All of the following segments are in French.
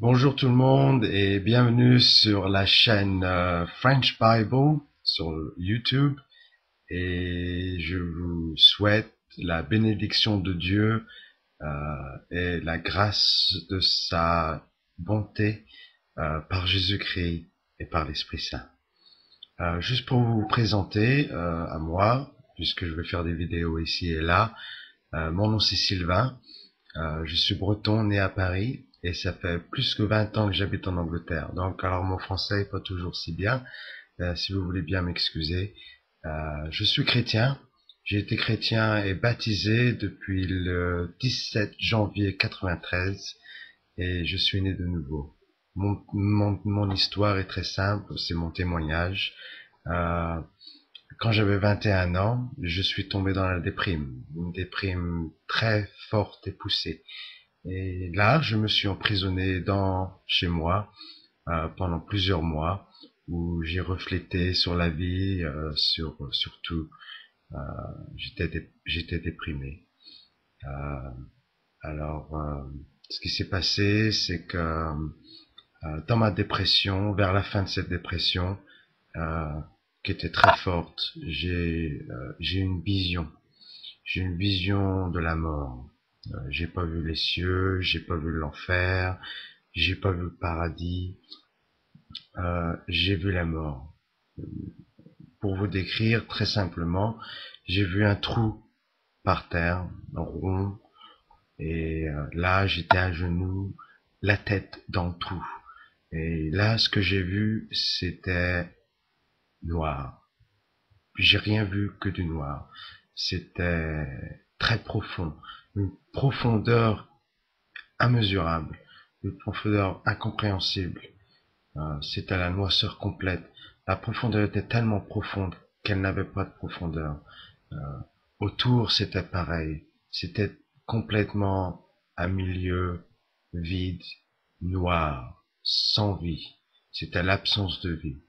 Bonjour tout le monde et bienvenue sur la chaîne French Bible sur YouTube et je vous souhaite la bénédiction de Dieu et la grâce de sa bonté par Jésus-Christ et par l'Esprit Saint. Juste pour vous présenter à moi, puisque je vais faire des vidéos ici et là, mon nom c'est Sylvain. Je suis breton, né à Paris, et ça fait plus que 20 ans que j'habite en Angleterre. Donc, alors mon français est pas toujours si bien, si vous voulez bien m'excuser. Je suis chrétien. J'ai été chrétien et baptisé depuis le 17 janvier 93, et je suis né de nouveau. Mon histoire est très simple, c'est mon témoignage. Euh, Quand j'avais 21 ans, je suis tombé dans la déprime, une déprime très forte et poussée. Et là, je me suis emprisonné chez moi pendant plusieurs mois, où j'ai reflété sur la vie, sur tout. Euh, j'étais déprimé. Euh, ce qui s'est passé, c'est que dans ma dépression, vers la fin de cette dépression, euh, qui était très forte, j'ai une vision. J'ai une vision de la mort. J'ai pas vu les cieux, j'ai pas vu l'enfer, j'ai pas vu le paradis, j'ai vu la mort. Pour vous décrire très simplement, j'ai vu un trou par terre, rond, et là j'étais à genoux, la tête dans le trou. Et là, ce que j'ai vu, c'était noir. J'ai rien vu que du noir. C'était très profond, une profondeur immesurable, une profondeur incompréhensible. C'était la noirceur complète. La profondeur était tellement profonde qu'elle n'avait pas de profondeur. Euh, Autour, c'était pareil. C'était complètement un milieu vide, noir, sans vie. C'était l'absence de vie.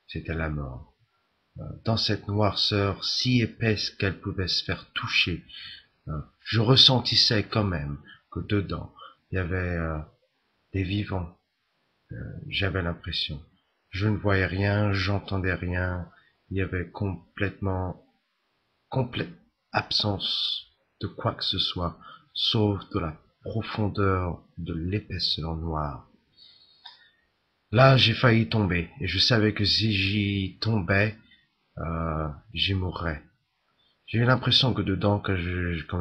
C'était la mort. Dans cette noirceur si épaisse qu'elle pouvait se faire toucher, je ressentissais quand même que dedans, il y avait des vivants. J'avais l'impression. Je ne voyais rien, j'entendais rien. Il y avait complète absence de quoi que ce soit, sauf de la profondeur, de l'épaisseur noire. Là, j'ai failli tomber, et je savais que si j'y tombais, j'y mourrais. J'ai eu l'impression que dedans, comme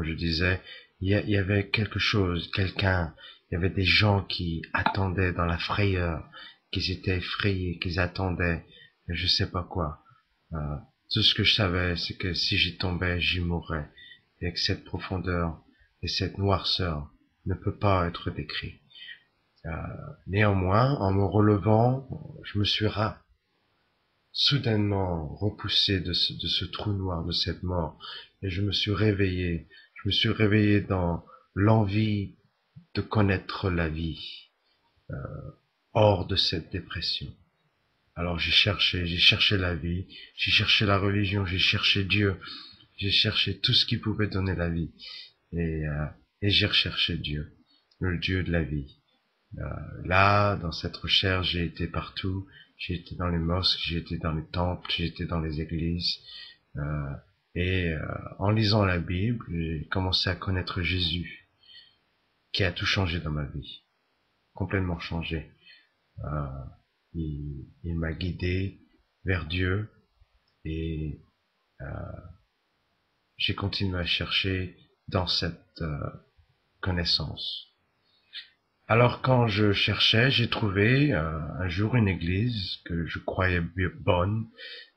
je disais, il y avait quelque chose, quelqu'un, il y avait des gens qui attendaient dans la frayeur, qui étaient effrayés, qui attendaient, je sais pas quoi. Tout ce que je savais, c'est que si j'y tombais, j'y mourrais, et que cette profondeur et cette noirceur ne peut pas être décrite. Euh, Néanmoins, en me relevant, je me suis soudainement repoussé de ce trou noir, de cette mort, et je me suis réveillé. Je me suis réveillé dans l'envie de connaître la vie, hors de cette dépression. Alors j'ai cherché la vie, j'ai cherché la religion, j'ai cherché Dieu, j'ai cherché tout ce qui pouvait donner la vie, et, euh, et j'ai recherché Dieu, le Dieu de la vie. Euh, Là, dans cette recherche, j'ai été partout. J'ai été dans les mosques, j'ai été dans les temples, j'ai été dans les églises. Euh, En lisant la Bible, j'ai commencé à connaître Jésus, qui a tout changé dans ma vie, complètement changé. Euh, il m'a guidé vers Dieu et j'ai continué à chercher dans cette connaissance. Alors quand je cherchais, j'ai trouvé un jour une église que je croyais bonne.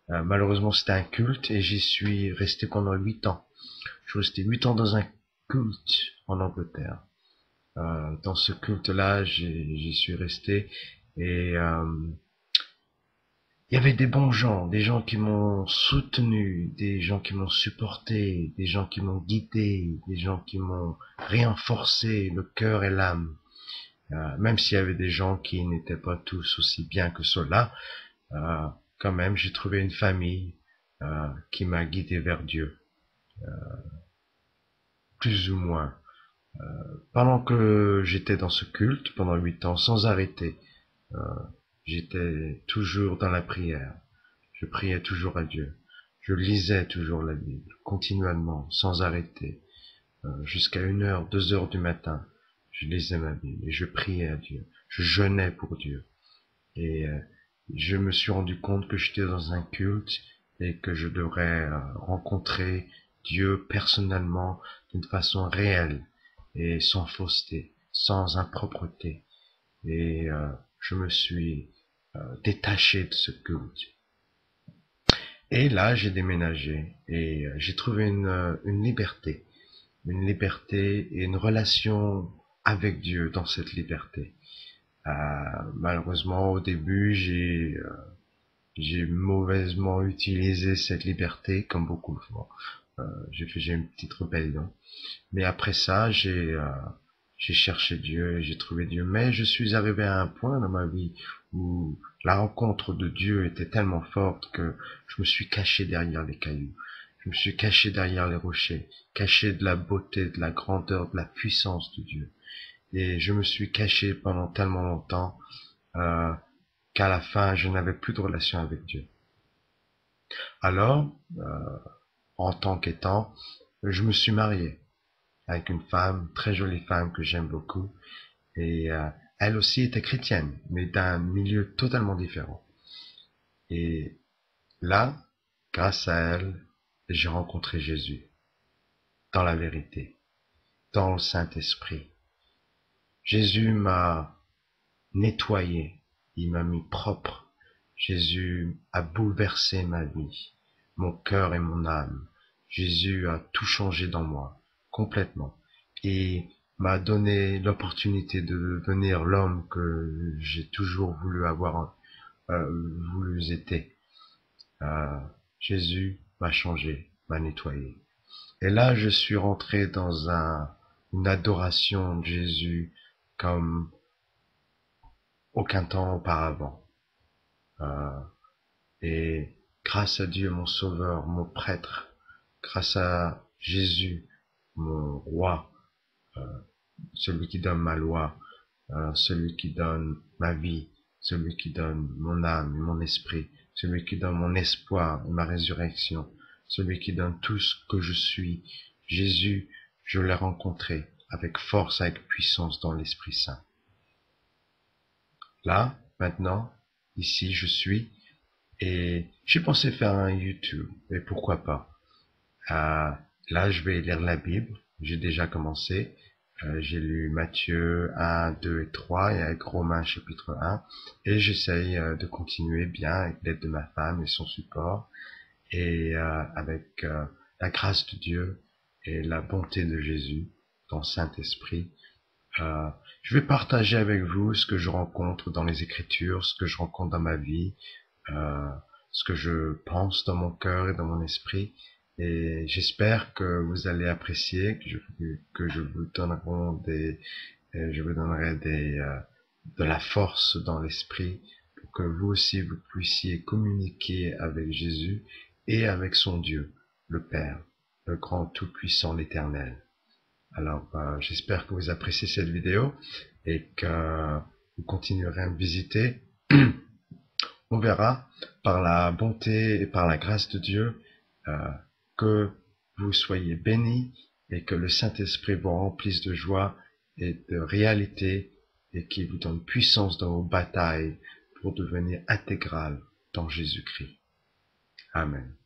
Malheureusement, c'était un culte et j'y suis resté pendant 8 ans. Je suis resté 8 ans dans un culte en Angleterre. Dans ce culte-là, j'y suis resté et il y avait des bons gens, des gens qui m'ont soutenu, des gens qui m'ont supporté, des gens qui m'ont guidé, des gens qui m'ont renforcé le cœur et l'âme. Même s'il y avait des gens qui n'étaient pas tous aussi bien que ceux-là, euh, quand même, j'ai trouvé une famille qui m'a guidé vers Dieu, plus ou moins. Pendant que j'étais dans ce culte, pendant 8 ans, sans arrêter, euh, j'étais toujours dans la prière. Je priais toujours à Dieu. Je lisais toujours la Bible, continuellement, sans arrêter, jusqu'à 1 heure, 2 heures du matin. Je lisais ma Bible et je priais à Dieu. Je jeûnais pour Dieu. Et je me suis rendu compte que j'étais dans un culte et que je devrais rencontrer Dieu personnellement d'une façon réelle et sans fausseté, sans impropreté. Et je me suis détaché de ce culte. Et là, j'ai déménagé et j'ai trouvé une liberté et une relation avec Dieu dans cette liberté. Malheureusement, au début, j'ai mauvaisement utilisé cette liberté, comme beaucoup le font. J'ai une petite rébellion. Mais après ça, j'ai cherché Dieu et j'ai trouvé Dieu. Mais je suis arrivé à un point dans ma vie où la rencontre de Dieu était tellement forte que je me suis caché derrière les cailloux. Je me suis caché derrière les rochers, caché de la beauté, de la grandeur, de la puissance de Dieu. Et je me suis caché pendant tellement longtemps euh, qu'à la fin, je n'avais plus de relation avec Dieu. Alors, en tant qu'étant, je me suis marié avec une femme, très jolie femme que j'aime beaucoup. Et elle aussi était chrétienne, mais d'un milieu totalement différent. Et là, grâce à elle, j'ai rencontré Jésus, dans la vérité, dans le Saint-Esprit. Jésus m'a nettoyé, il m'a mis propre. Jésus a bouleversé ma vie, mon cœur et mon âme. Jésus a tout changé dans moi, complètement. Et m'a donné l'opportunité de devenir l'homme que j'ai toujours voulu avoir, voulu être. Euh, Jésus m'a changé, m'a nettoyé. Et là, je suis rentré dans une adoration de Jésus comme aucun temps auparavant. Euh, et grâce à Dieu, mon sauveur, mon prêtre, grâce à Jésus, mon roi, celui qui donne ma loi, celui qui donne ma vie, celui qui donne mon âme et mon esprit, celui qui donne mon espoir et ma résurrection, celui qui donne tout ce que je suis. Jésus, je l'ai rencontré avec force, avec puissance dans l'Esprit Saint. Là, maintenant, ici, je suis, et j'ai pensé faire un YouTube, et pourquoi pas. Euh, Là, je vais lire la Bible, j'ai déjà commencé. J'ai lu Matthieu 1, 2 et 3 et avec Romains chapitre 1. Et j'essaye de continuer bien avec l'aide de ma femme et son support. Et avec la grâce de Dieu et la bonté de Jésus dans le Saint-Esprit. Je vais partager avec vous ce que je rencontre dans les Écritures, ce que je rencontre dans ma vie, euh, ce que je pense dans mon cœur et dans mon esprit. Et j'espère que vous allez apprécier, que je vous donnerai de la force dans l'esprit pour que vous aussi vous puissiez communiquer avec Jésus et avec son Dieu, le Père, le grand tout-puissant, l'Éternel. Alors, j'espère que vous appréciez cette vidéo et que vous continuerez à me visiter. On verra par la bonté et par la grâce de Dieu que vous soyez bénis et que le Saint-Esprit vous remplisse de joie et de réalité et qu'il vous donne puissance dans vos batailles pour devenir intégral dans Jésus-Christ. Amen.